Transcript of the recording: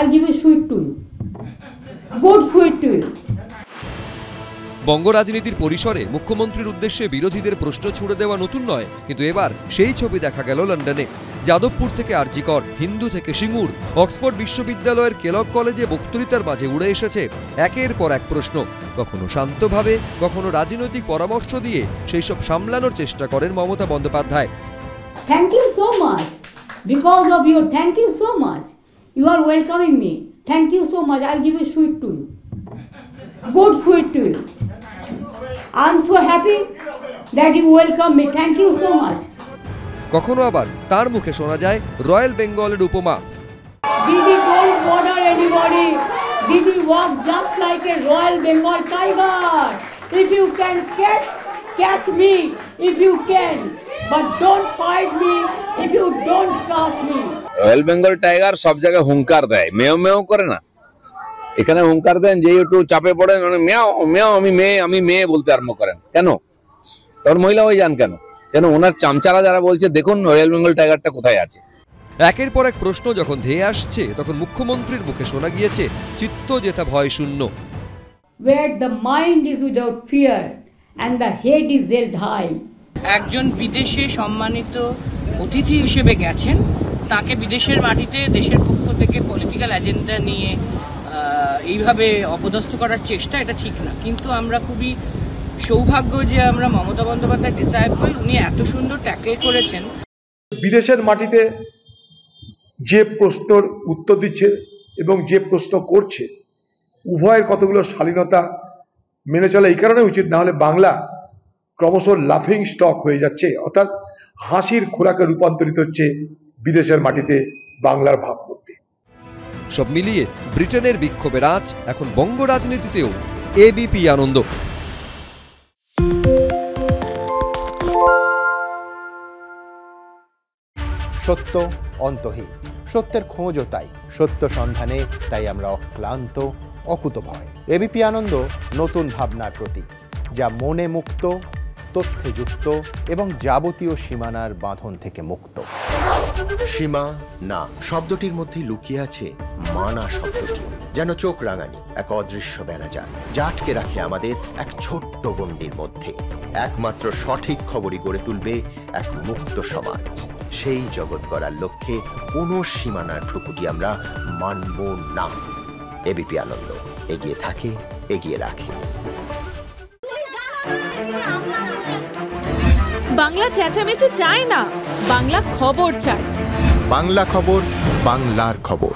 I'll give a sweet to you. Good sweet to you. বঙ্গ রাজনীতির পরিসরে মুখ্যমন্ত্রীর উদ্দেশ্যে বিরোধীদের প্রশ্ন ছুড়ে দেওয়া নতুন নয়, কিন্তু এবার সেই ছবি দেখা গেল লন্ডনে। যাদবপুর থেকে আরজিকর, হিন্দু থেকে সিঙ্গুর, অক্সফোর্ড বিশ্ববিদ্যালয়ের কেলগ কলেজে বক্তৃতার মাঝে উড়ে এসেছে একের পর এক প্রশ্ন। কখনো শান্তভাবে, কখনো রাজনৈতিক পরামর্শ দিয়ে সেই সব সামলানোর চেষ্টা করেন Mamata Bandyopadhyay. Thank you so much. Because of your thank you so much. You are welcoming me. Thank you so much. I'll give a sweet to you. Good sweet to you. I'm so happy that you welcome me. Thank you so much. কখনো আবার তার মুখে শোনা যায় royal বেঙ্গলের উপমা। Didi don't bother anybody. Didi walks just like a Royal Bengal tiger. If you can catch me. If you can. But don't fight me if you don't catch me. Royal Bengal tiger সব জায়গায় হুঙ্কার দেয়, মেও মেও করে না। এখানে হুঙ্কার দেন যে একটু চাপে পড়েন, মেও মেও আমি মেয়ে বলতে আরম্ভ করেন কেন? তখন মহিলা হয়ে যান কেন? যেন ওনার চামচারা যারা বলছে দেখুন রয়্যাল বেঙ্গল টাইগারটা কোথায় আছে। একের পর এক প্রশ্ন যখন ধেয়ে আসছে, তখন মুখ্যমন্ত্রীর মুখে শোনা গিয়েছে চিত্ত জেতা ভয় শূন্য। Where the mind is without fear and the head is held high. একজন বিদেশে সম্মানিত অতিথি হিসেবে গেছেন, তাকে বিদেশের মাটিতে দেশের পক্ষ থেকে পলিটিক্যাল এজেন্ডা নিয়ে এইভাবে অপদস্থ করার চেষ্টা, এটা ঠিক না। কিন্তু আমরা খুবই সৌভাগ্য যে আমরা মমতা বন্দ্যোপাধ্যায় ডিসাইপল, উনি এত সুন্দর ট্যাকল করেছেন। বিদেশের মাটিতে যে প্রশ্নের উত্তর দিচ্ছে এবং যে প্রশ্ন করছে, উভয়ের কতগুলো শালীনতা মেনে চলা এই কারণে উচিত, না হলে বাংলা ক্রমশ লাফিং স্টক হয়ে যাচ্ছে, অর্থাৎ হাসির খোরাকে রূপান্তরিত হচ্ছে বিদেশের মাটিতে বাংলার ভাবমূর্তি। সব মিলিয়ে ব্রিটেনের বিক্ষোভের আঁচ এখন বঙ্গ রাজনীতিতেও। এবিপি আনন্দ। সত্য অন্তহীন, সত্যের খোঁজও তাই, সত্য সন্ধানে তাই আমরা অক্লান্ত, অকুতভয়। এবিপি আনন্দ নতুন ভাবনার প্রতীক, যা মনে মুক্ত, তথ্যে যুক্ত এবং যাবতীয় সীমানার বাঁধন থেকে মুক্ত। সীমা না শব্দটির মধ্যে লুকিয়ে আছে মানা শব্দটি, যেন চোখ রাঙানি এক অদৃশ্য ব্যানাজার, যা আটকে রাখে আমাদের এক ছোট্ট গণ্ডির মধ্যে। একমাত্র সঠিক খবরই গড়ে তুলবে এক মুক্ত সমাজ। সেই জগৎ গড়ার লক্ষ্যে কোনো সীমানার ঠুকুটি আমরা মানব না। এবিপি আনন্দ এগিয়ে থাকে, এগিয়ে রাখে। বাংলা চেঁচামেচি চায় না, বাংলা খবর চাই। বাংলা খবর, বাংলার খবর।